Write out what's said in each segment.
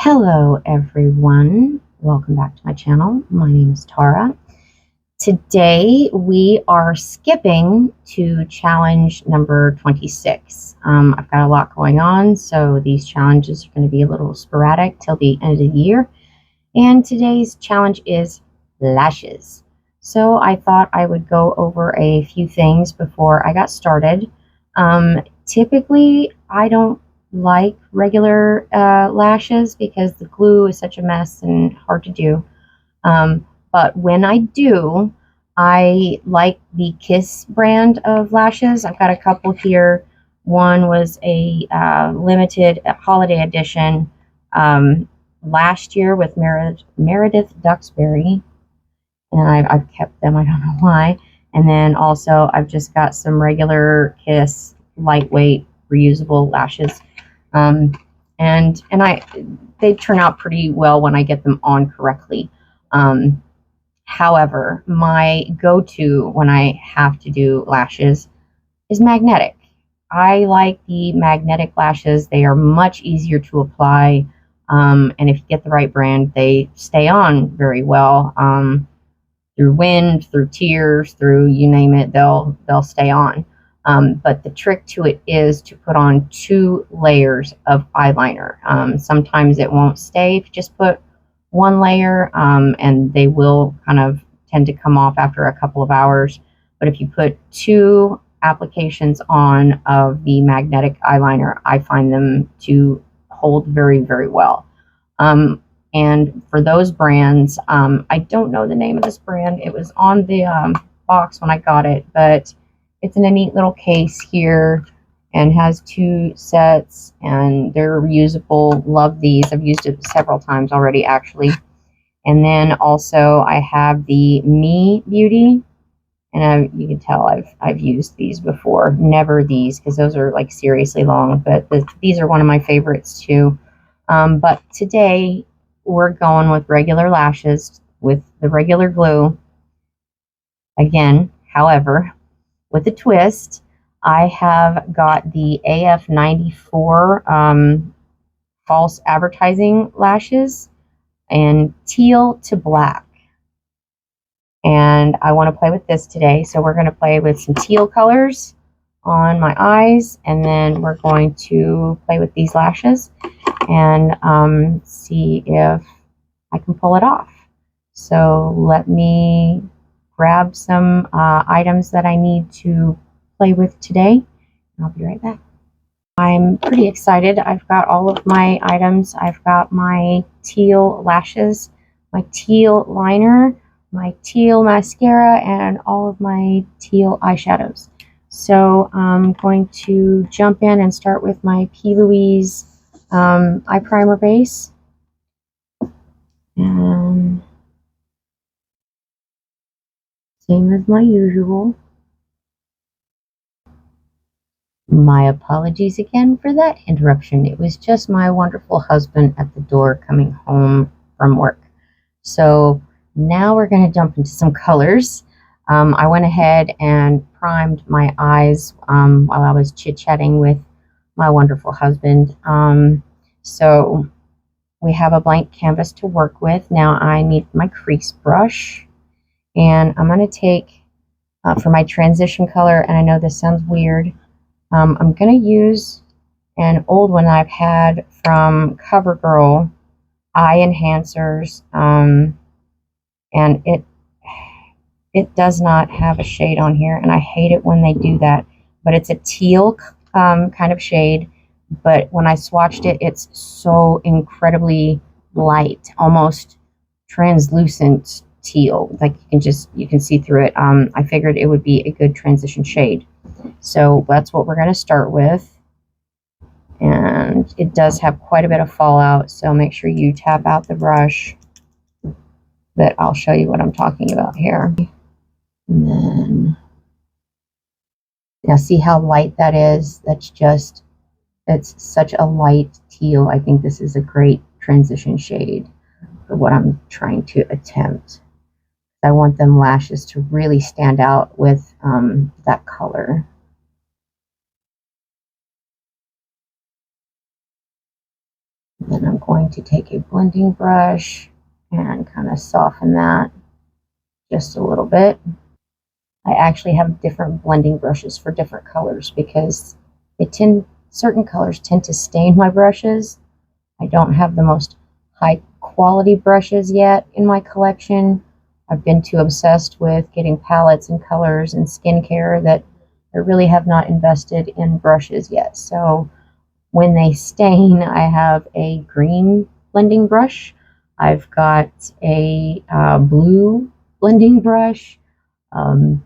Hello everyone, welcome back to my channel. My name is Tara. Today we are skipping to challenge number 26. I've got a lot going on, so these challenges are going to be a little sporadic till the end of the year. And today's challenge is lashes. So I thought I would go over a few things before I got started. Typically I don't like regular lashes because the glue is such a mess and hard to do. But when I do, I like the Kiss brand of lashes. I've got a couple here. One was a limited holiday edition last year with Meredith Duxbury, and I've kept them. I don't know why. And then also I've just got some regular Kiss lightweight reusable lashes. And they turn out pretty well when I get them on correctly. However, my go-to when I have to do lashes is magnetic. I like the magnetic lashes. They are much easier to apply, and if you get the right brand, they stay on very well. Through wind, through tears, through you name it, they'll stay on. But the trick to it is to put on 2 layers of eyeliner. Sometimes it won't stay if you just put 1 layer, and they will kind of tend to come off after a couple of hours. But if you put 2 applications on of the magnetic eyeliner, I find them to hold very, very well. And for those brands, I don't know the name of this brand. It was on the box when I got it, but it's in a neat little case here and has 2 sets, and they're reusable. Love these. I've used it several times already, actually. And then also I have the Me Beauty, and you can tell I've used these before. Never these, because those are like seriously long, but these are one of my favorites too. But today we're going with regular lashes with the regular glue. Again, however, with a twist, I have got the AF94 false advertising lashes in teal to black. And I want to play with this today. So we're going to play with some teal colors on my eyes, and then we're going to play with these lashes and see if I can pull it off. So let me grab some items that I need to play with today, and I'll be right back. I'm pretty excited. I've got all of my items. I've got my teal lashes, my teal liner, my teal mascara, and all of my teal eyeshadows. So I'm going to jump in and start with my P. Louise eye primer base. And same as my usual. My apologies again for that interruption. It was just my wonderful husband at the door coming home from work. So now we're going to jump into some colors. I went ahead and primed my eyes while I was chit-chatting with my wonderful husband. So we have a blank canvas to work with. Now I need my crease brush, and I'm going to take for my transition color, and I know this sounds weird, I'm going to use an old one I've had from CoverGirl, Eye Enhancers, and it does not have a shade on here, and I hate it when they do that, but it's a teal kind of shade, but when I swatched it, it's so incredibly light, almost translucent teal, like you can see through it. I figured it would be a good transition shade. So that's what we're going to start with. And it does have quite a bit of fallout, so make sure you tap out the brush. But I'll show you what I'm talking about here. And then, now see how light that is? It's such a light teal. I think this is a great transition shade for what I'm trying to attempt. I want them lashes to really stand out with that color. Then I'm going to take a blending brush and kind of soften that just a little bit. I actually have different blending brushes for different colors because certain colors tend to stain my brushes. I don't have the most high quality brushes yet in my collection. I've been too obsessed with getting palettes and colors and skincare that I really have not invested in brushes yet. So when they stain, I have a green blending brush. I've got a blue blending brush,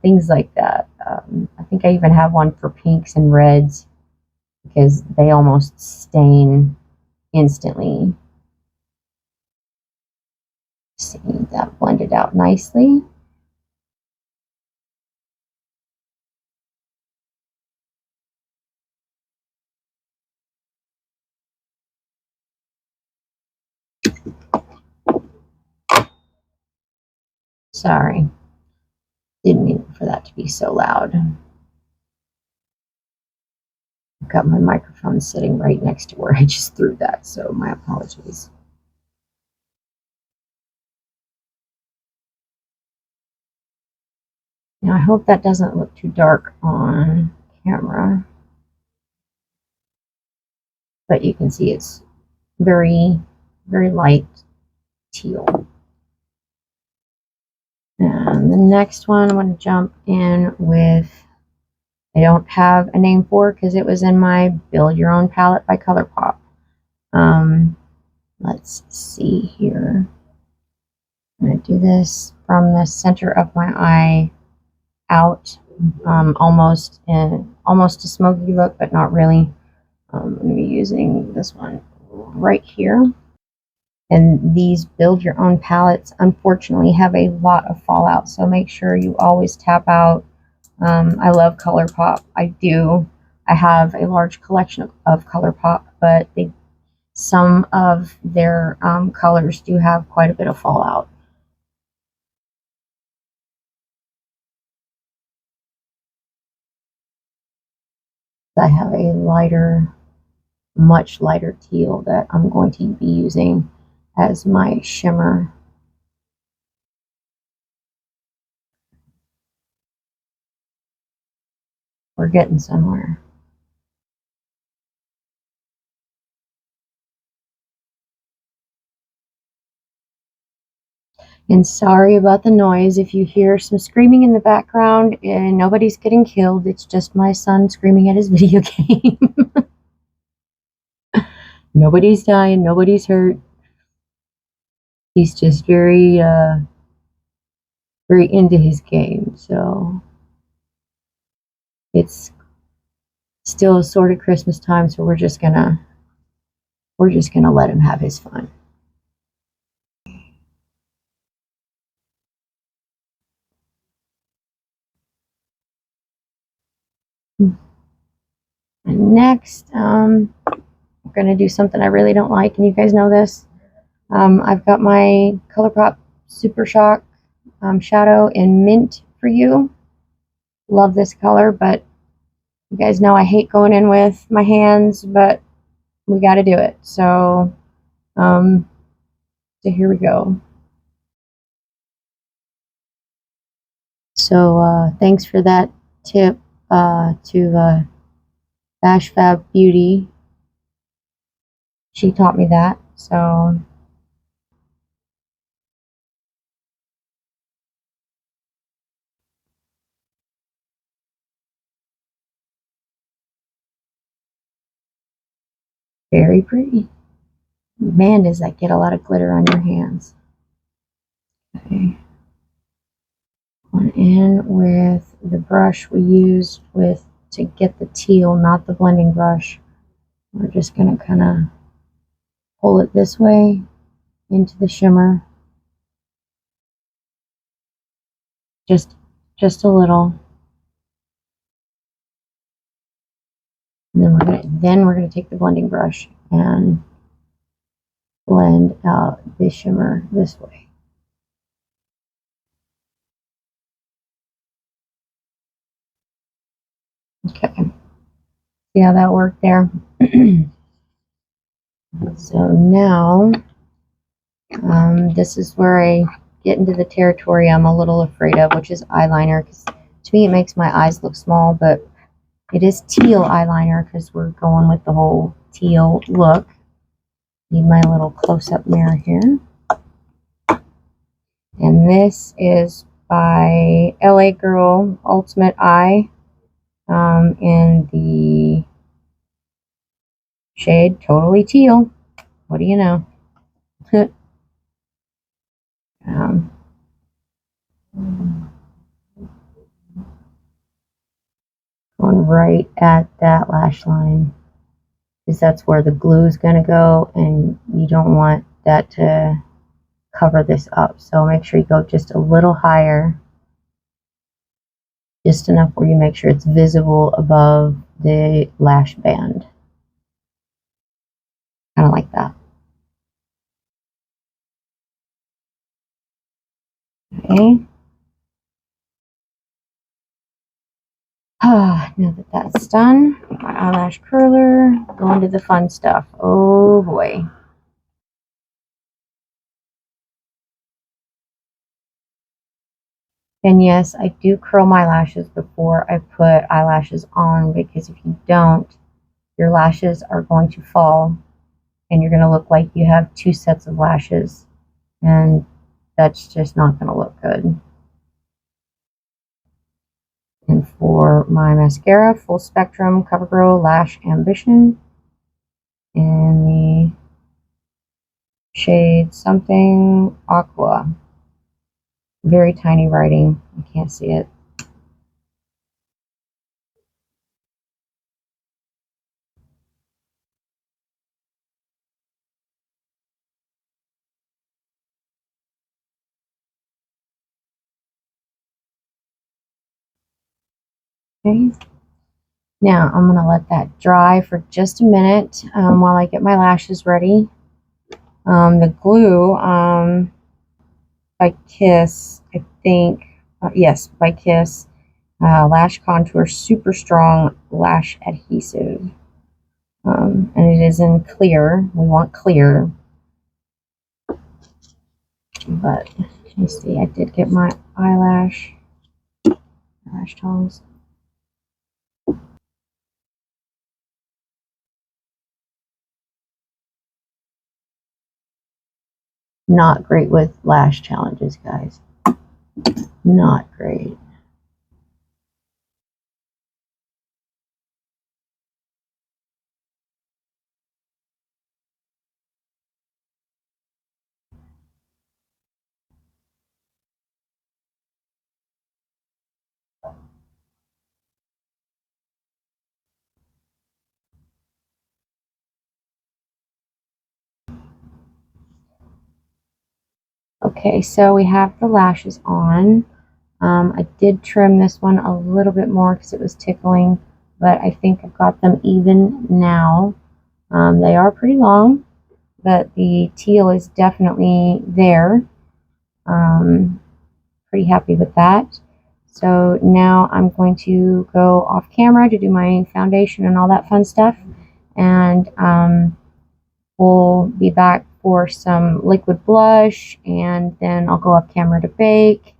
things like that. I think I even have one for pinks and reds because they almost stain instantly. See that blended out nicely. Sorry, didn't mean for that to be so loud. I've got my microphone sitting right next to where I just threw that, so my apologies. Now I hope that doesn't look too dark on camera, but you can see it's very, very light teal. And the next one I'm going to jump in with, I don't have a name for because it was in my Build Your Own palette by ColourPop. Let's see here. I'm going to do this from the center of my eye out, almost a smoky look, but not really. I'm going to be using this one right here. And these Build Your Own palettes, unfortunately, have a lot of fallout, so make sure you always tap out. I love ColourPop. I do. I have a large collection of ColourPop, but some of their colors do have quite a bit of fallout. I have a lighter, much lighter teal that I'm going to be using as my shimmer. We're getting somewhere. And sorry about the noise. If you hear some screaming in the background and nobody's getting killed, it's just my son screaming at his video game. Nobody's dying, nobody's hurt. He's just very into his game. So it's still sort of Christmas time, so we're just gonna let him have his fun. And next, we're gonna do something I really don't like, and you guys know this. I've got my ColourPop Super Shock shadow in Mint for You. Love this color, but you guys know I hate going in with my hands, but we got to do it. Um, so here we go. So thanks for that tip to Bash Fab Beauty. She taught me that. So very pretty. Man, does that get a lot of glitter on your hands. Okay. Going in with the brush we used to get the teal, not the blending brush. We're just going to kind of pull it this way into the shimmer. Just a little. And then we're gonna take the blending brush and blend out the shimmer this way. Okay. See how that worked there? So now, this is where I get into the territory I'm a little afraid of, which is eyeliner, because to me it makes my eyes look small, but it is teal eyeliner because we're going with the whole teal look. Need my little close-up mirror here. And this is by LA Girl Ultimate Eye in the shade Totally Teal. What do you know? um, Going right at that lash line, because that's where the glue is going to go, and you don't want that to cover this up. So make sure you go just a little higher, just enough where you make sure it's visible above the lash band. Kind of like that. Okay. Now that that's done, my eyelash curler, go into the fun stuff. Oh boy. And yes, I do curl my lashes before I put eyelashes on, because if you don't, your lashes are going to fall and you're going to look like you have two sets of lashes, and that's just not going to look good. And for my mascara, Full Spectrum CoverGirl Lash Ambition in the shade something aqua. Very tiny writing. I can't see it. Okay. Now I'm going to let that dry for just a minute while I get my lashes ready. The glue by Kiss, I think, yes, by Kiss, Lash Contour Super Strong Lash Adhesive. And it is in clear. We want clear. But let me see, I did get my eyelash tongs. Not great with lash challenges, guys. Not great. Okay, so we have the lashes on. I did trim this one a little bit more because it was tickling, but I think I've got them even now. They are pretty long, but the teal is definitely there. Pretty happy with that. So now I'm going to go off camera to do my foundation and all that fun stuff, and we'll be back for some liquid blush, and then I'll go off camera to bake.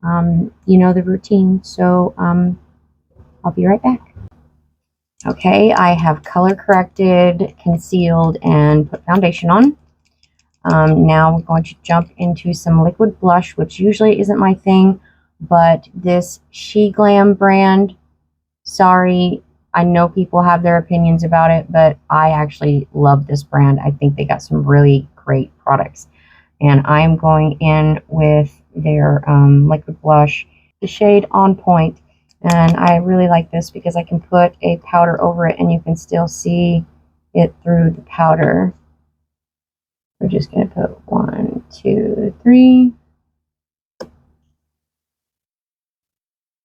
You know the routine, so I'll be right back. Okay, I have color corrected, concealed, and put foundation on. Now we're going to jump into some liquid blush, which usually isn't my thing, but this She Glam brand, sorry, I know people have their opinions about it, but I actually love this brand. I think they got some really great products. And I'm going in with their liquid blush, the shade On Point. And I really like this because I can put a powder over it and you can still see it through the powder. We're just going to put 1, 2, 3.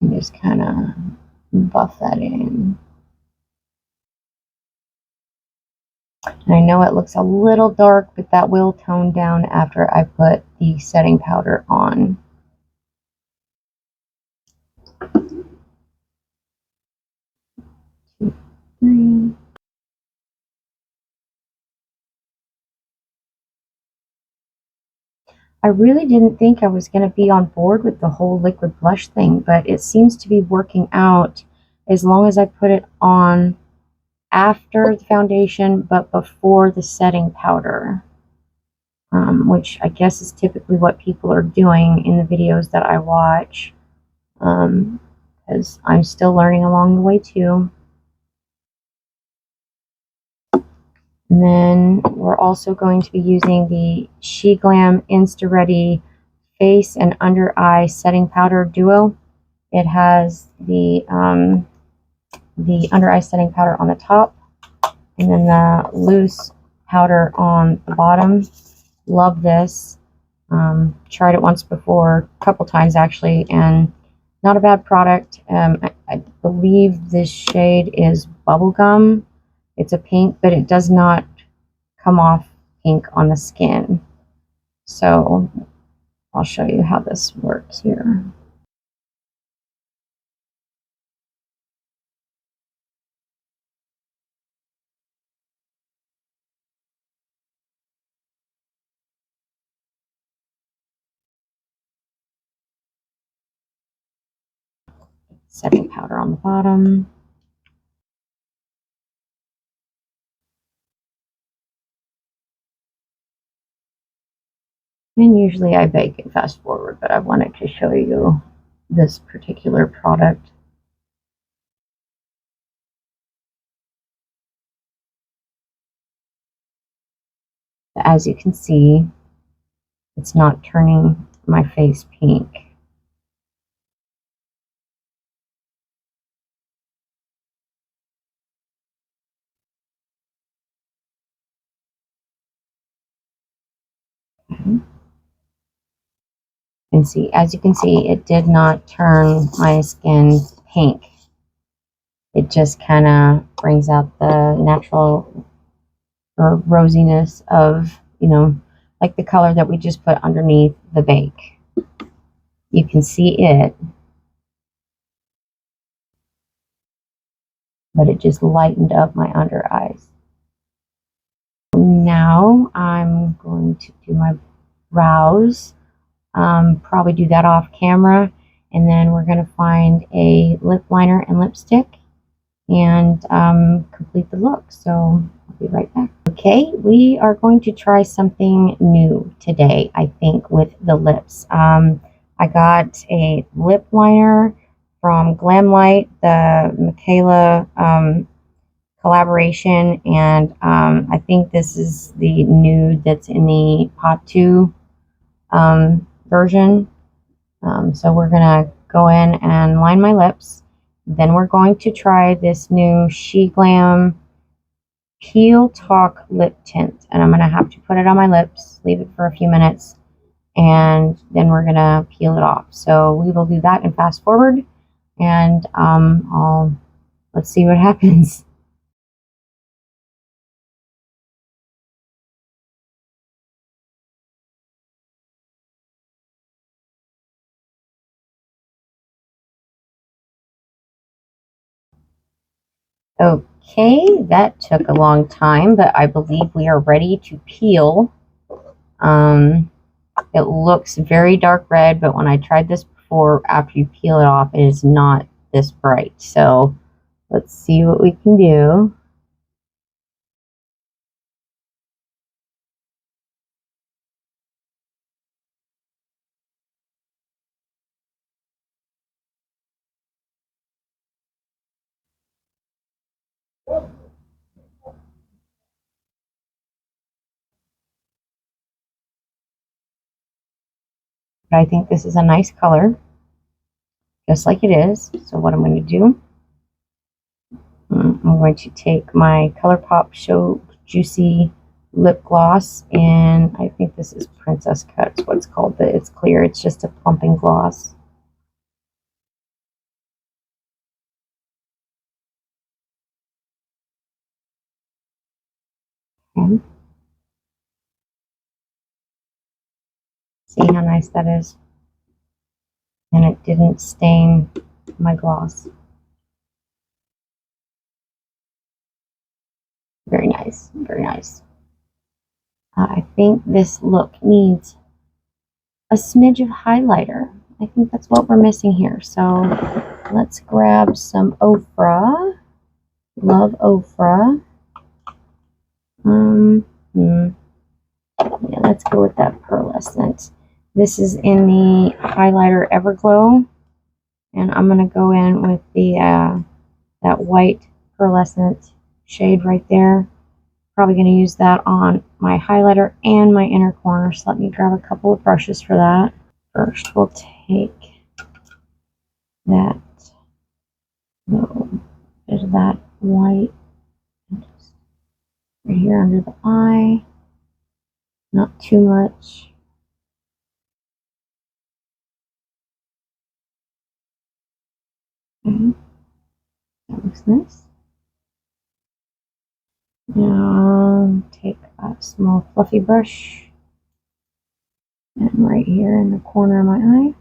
And just kind of buff that in. And I know it looks a little dark, but that will tone down after I put the setting powder on. Two, three. I really didn't think I was going to be on board with the whole liquid blush thing, but it seems to be working out as long as I put it on after the foundation but before the setting powder, which I guess is typically what people are doing in the videos that I watch, because I'm still learning along the way too. And then we're also going to be using the She Glam Insta Ready Face and Under Eye Setting Powder Duo. It has the under eye setting powder on the top, and then the loose powder on the bottom. Love this. Tried it once before, a couple times actually, and not a bad product. I believe this shade is Bubblegum. It's a pink, but it does not come off pink on the skin. So I'll show you how this works here. Setting powder on the bottom. And usually I bake and fast forward, but I wanted to show you this particular product. As you can see, it's not turning my face pink. Okay. And see, as you can see, it did not turn my skin pink. It just kind of brings out the natural or rosiness of, like the color that we just put underneath the bake. You can see it, but it just lightened up my under eyes. Now I'm going to do my brows. Probably do that off camera, and then we're going to find a lip liner and lipstick and complete the look. So I'll be right back. Okay, we are going to try something new today, I think, with the lips. I got a lip liner from Glamlight, the Michaela collaboration, and I think this is the nude that's in the Pot 2 version. So we're gonna go in and line my lips. Then we're going to try this new She Glam Peel Talk lip tint, and I'm gonna have to put it on my lips, leave it for a few minutes, and then we're gonna peel it off. So we will do that and fast forward, and let's see what happens. Okay, that took a long time, but I believe we are ready to peel. It looks very dark red, but when I tried this before, after you peel it off, it is not this bright. So let's see what we can do. But I think this is a nice color, just like it is. So what I'm going to do, I'm going to take my ColourPop Show Juicy lip gloss, and I think this is Princess Cut. It's what it's called, but it's clear. It's just a plumping gloss. Okay. See how nice that is? And it didn't stain my gloss. Very nice, very nice. I think this look needs a smidge of highlighter. I think that's what we're missing here. So let's grab some Ofra. Love Ofra. Yeah, let's go with that pearlescent. This is in the highlighter Everglow, and I'm gonna go in with the that white pearlescent shade right there. Probably gonna use that on my highlighter and my inner corner. So let me grab a couple of brushes for that. First, we'll take that little bit of that white and just right here under the eye. Not too much. Okay. That looks nice. Now take a small fluffy brush and right here in the corner of my eye.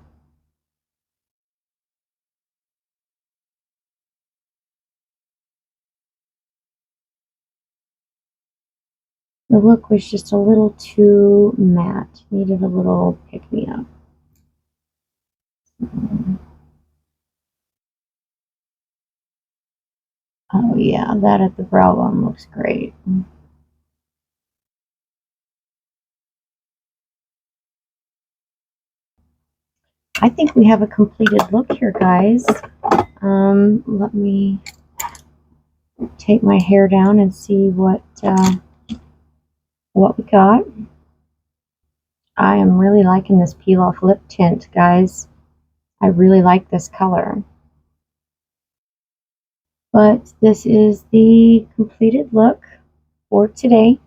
The look was just a little too matte. Needed a little pick-me-up. Oh yeah, that at the brow bone looks great. I think we have a completed look here, guys. Let me take my hair down and see what we got. I am really liking this peel off lip tint, guys. I really like this color. But this is the completed look for today.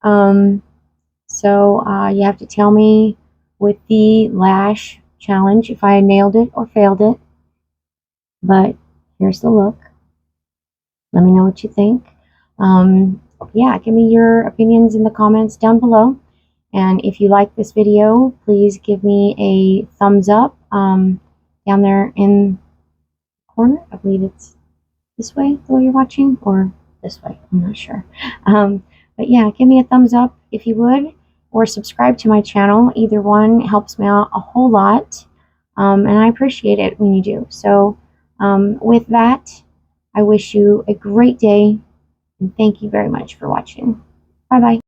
So you have to tell me with the lash challenge if I nailed it or failed it. But here's the look. Let me know what you think. Yeah, give me your opinions in the comments down below. And if you like this video, please give me a thumbs up down there in the corner. I believe it's this way, the way you're watching, or this way. I'm not sure. But yeah, give me a thumbs up if you would, or subscribe to my channel. Either one helps me out a whole lot, and I appreciate it when you do. So with that, I wish you a great day, and thank you very much for watching. Bye-bye.